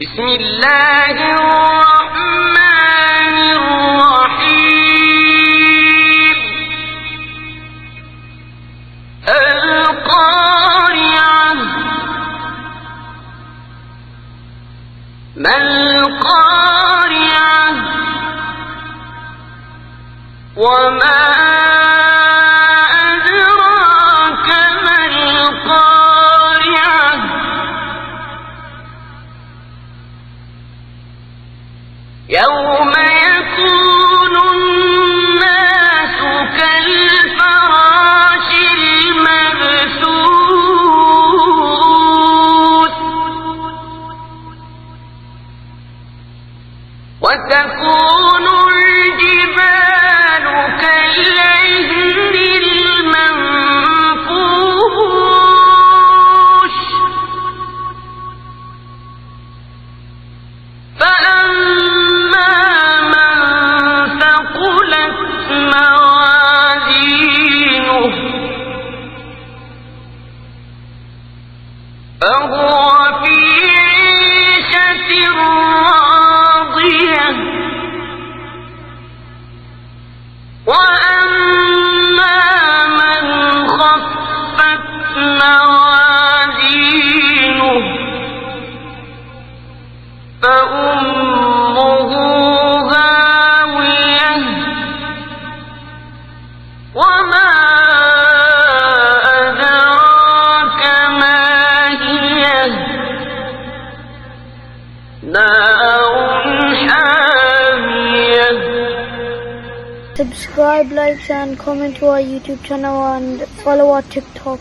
بسم الله الرحمن الرحيم القارعة ما القارعة وما أدراك ما القارعة يوم يكون الناس كالفراش المبثوث وتكون الجبال كالعهن المنفوش فأما من ثقلت موازينه فهو في عيشة راضية وأما من خفت موازينه فأمه هاوية وما أدراك ما هي نار حامية. Subscribe, like and comment to our YouTube channel and follow our TikTok.